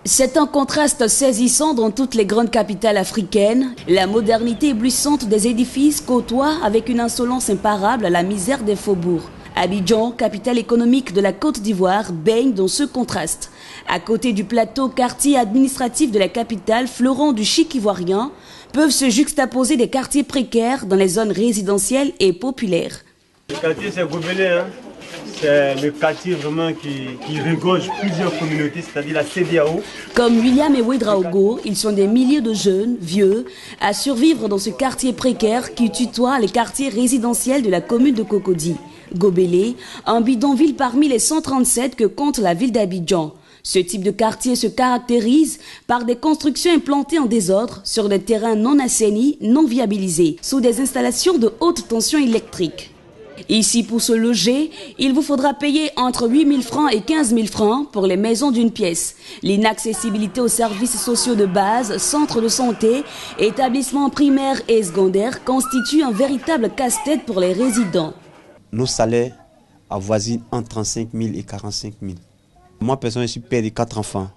C'est un contraste saisissant dans toutes les grandes capitales africaines. La modernité éblouissante des édifices côtoie avec une insolence imparable la misère des faubourgs. Abidjan, capitale économique de la Côte d'Ivoire, baigne dans ce contraste. À côté du plateau, quartier administratif de la capitale, fleuron du chic ivoirien, peuvent se juxtaposer des quartiers précaires dans les zones résidentielles et populaires. Le quartier, c'est Gobelé, hein. C'est le quartier vraiment qui regorge plusieurs communautés, c'est-à-dire la CEDEAO. Comme William et Ouedraogo, ils sont des milliers de jeunes, vieux, à survivre dans ce quartier précaire qui tutoie les quartiers résidentiels de la commune de Cocody. Gobelé, un bidonville parmi les 137 que compte la ville d'Abidjan. Ce type de quartier se caractérise par des constructions implantées en désordre sur des terrains non assainis, non viabilisés, sous des installations de haute tension électrique. Ici, pour se loger, il vous faudra payer entre 8 000 francs et 15 000 francs pour les maisons d'une pièce. L'inaccessibilité aux services sociaux de base, centres de santé, établissements primaires et secondaires constitue un véritable casse-tête pour les résidents. Nos salaires avoisinent entre 35 000 et 45 000. Moi, personnellement, je suis père de 4 enfants.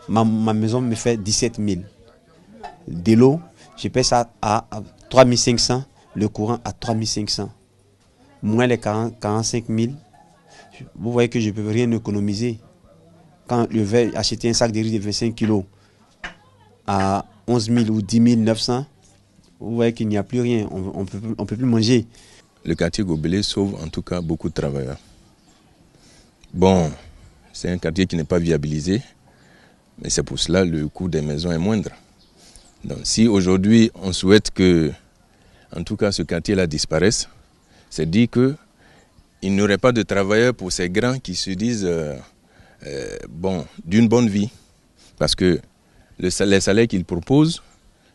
Ma maison me fait 17 000. De l'eau, je paie ça à 3 500. Le courant à 3 500. Moins les 45 000, vous voyez que je ne peux rien économiser. Quand je vais acheter un sac de riz de 25 kg à 11 000 ou 10 900, vous voyez qu'il n'y a plus rien, on ne peut plus manger. Le quartier Gobelé sauve en tout cas beaucoup de travailleurs. Bon, c'est un quartier qui n'est pas viabilisé, mais c'est pour cela que le coût des maisons est moindre. Donc si aujourd'hui on souhaite que en tout cas ce quartier-là disparaisse, c'est dit qu'il n'y aurait pas de travailleurs pour ces grands qui se disent d'une bonne vie. Parce que les salaires qu'ils proposent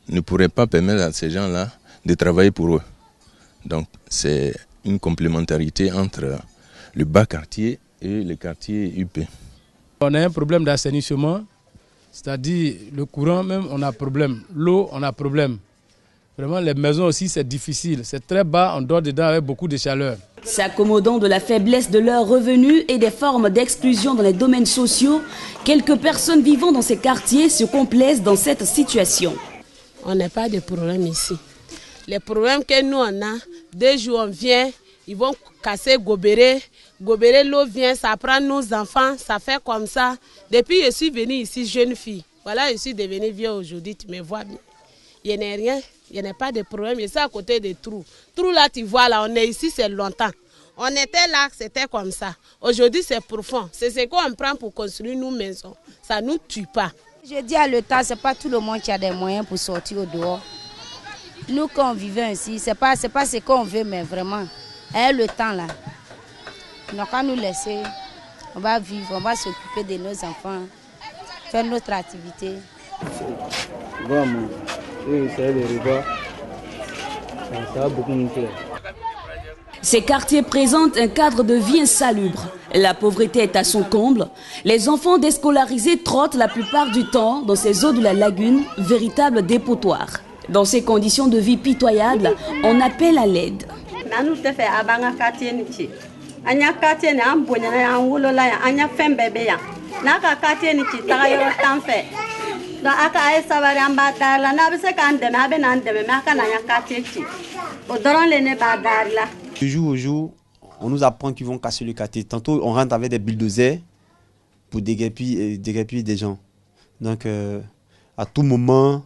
ne pourraient pas permettre à ces gens-là de travailler pour eux. Donc c'est une complémentarité entre le bas quartier et le quartier UP. On a un problème d'assainissement, c'est-à-dire le courant même, on a problème. L'eau, on a problème. Vraiment, les maisons aussi, c'est difficile. C'est très bas, on dort dedans avec beaucoup de chaleur. S'accommodant de la faiblesse de leurs revenus et des formes d'exclusion dans les domaines sociaux, quelques personnes vivant dans ces quartiers se complaisent dans cette situation. On n'a pas de problème ici. Les problèmes que nous on a, dès que on vient, ils vont casser Gobelé. Gobelé, l'eau vient, ça prend nos enfants, ça fait comme ça. Depuis que je suis venue ici, jeune fille, voilà, je suis devenue vieille aujourd'hui, tu me vois bien. Il n'y a rien. Il n'y a pas de problème, et c'est à côté des trous. Trous là, tu vois, là, on est ici, c'est longtemps. On était là, c'était comme ça. Aujourd'hui, c'est profond. C'est ce qu'on prend pour construire nos maisons. Ça ne nous tue pas. Je dis à l'État, ce n'est pas tout le monde qui a des moyens pour sortir au dehors. Nous, quand on vivait ici, ce n'est pas ce qu'on veut, mais vraiment, avec le temps là, donc quand nous laisser, on va vivre, on va s'occuper de nos enfants, faire notre activité. Vraiment. Ça va beaucoup nous faire. Ces quartiers présentent un cadre de vie insalubre. La pauvreté est à son comble. Les enfants déscolarisés trottent la plupart du temps dans ces eaux de la lagune, véritables dépotoirs. Dans ces conditions de vie pitoyables, on appelle à l'aide. Du jour au jour, on nous apprend qu'ils vont casser le quartier. Tantôt, on rentre avec des bulldozers pour déguerpir des gens. Donc, à tout moment,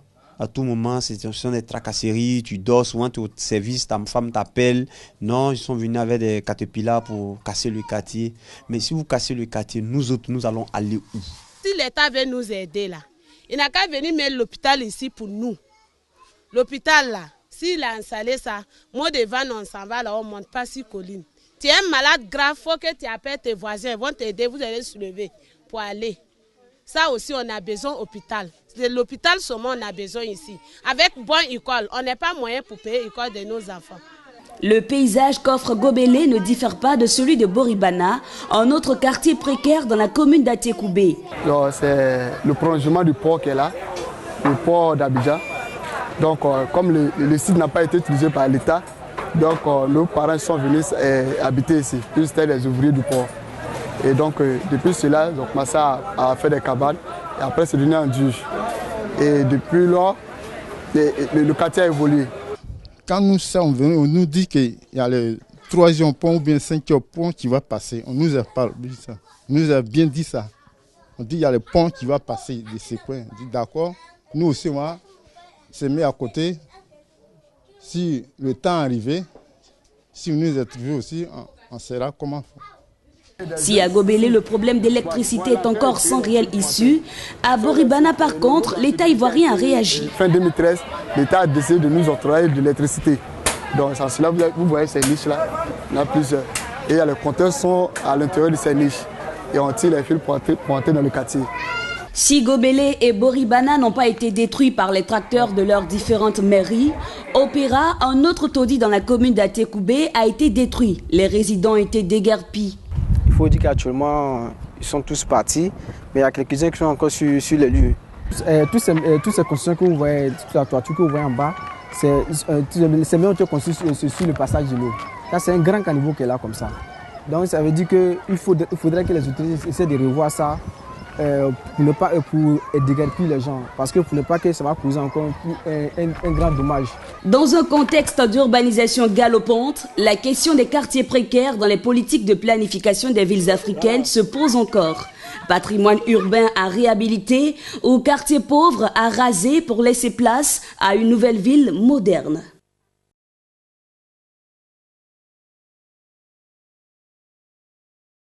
ce sont des tracasseries. Tu dors souvent, tu es au service, ta femme t'appelle. Non, ils sont venus avec des caterpillars pour casser le quartier. Mais si vous cassez le quartier, nous autres, nous allons aller où? Si l'État veut nous aider là, il n'a qu'à venir mettre l'hôpital ici pour nous. L'hôpital là, s'il a installé ça, moi devant on s'en va là, on ne monte pas sur colline. Tu es un malade grave, il faut que tu appelles tes voisins, ils vont t'aider, vous allez se lever pour aller. Ça aussi, on a besoin d'hôpital. C'est l'hôpital seulement on a besoin ici. Avec bonne école, on n'a pas moyen pour payer l'école de nos enfants. Le paysage qu'offre Gobelé ne diffère pas de celui de Boribana, un autre quartier précaire dans la commune d'Atekoubé. C'est le prolongement du port qui est là, le port d'Abidjan. Donc, comme le site n'a pas été utilisé par l'État, donc nos parents sont venus habiter ici. C'était les ouvriers du port. Et donc, depuis cela, donc, ma soeur a fait des cabanes. Et après, c'est devenu un dur. Et depuis là, le quartier a évolué. Quand nous sommes venus, on nous dit qu'il y a le 3e pont ou bien 5e pont qui va passer. On nous a parlé de ça. On nous a bien dit ça. On dit qu'il y a le pont qui va passer de ces points. On dit d'accord. Nous aussi, on va se mettre à côté. Si le temps est arrivé, si vous nous êtes trouvés aussi, on saura comment faire. Si à Gobélé, le problème d'électricité est encore sans réelle issue, à Boribana, par contre, l'État ivoirien a réagi. Fin 2013, l'État a décidé de nous octroyer de l'électricité. Donc, sans cela, vous voyez ces niches-là, il y en a plusieurs. Et les compteurs sont à l'intérieur de ces niches. Et on tire les fils pour entrer dans le quartier. Si Gobélé et Boribana n'ont pas été détruits par les tracteurs de leurs différentes mairies, Opéra, un autre taudis dans la commune d'Atekoubé, a été détruit. Les résidents étaient déguerpis. Il faut dire qu'actuellement, ils sont tous partis, mais il y a quelques-uns qui sont encore sur les lieux. Toutes ces constructions que vous voyez, toute la toiture que vous voyez en bas, ces maisons ont été construites sur le passage de l'eau. Là, c'est un grand caniveau qui est là comme ça. Donc ça veut dire qu'il faudrait que les autorités essaient de revoir ça pour déguerpir les gens, parce que pour ne pas que ça va causer encore un grand dommage. Dans un contexte d'urbanisation galopante, la question des quartiers précaires dans les politiques de planification des villes africaines se pose encore. Patrimoine urbain à réhabiliter ou quartiers pauvres à raser pour laisser place à une nouvelle ville moderne.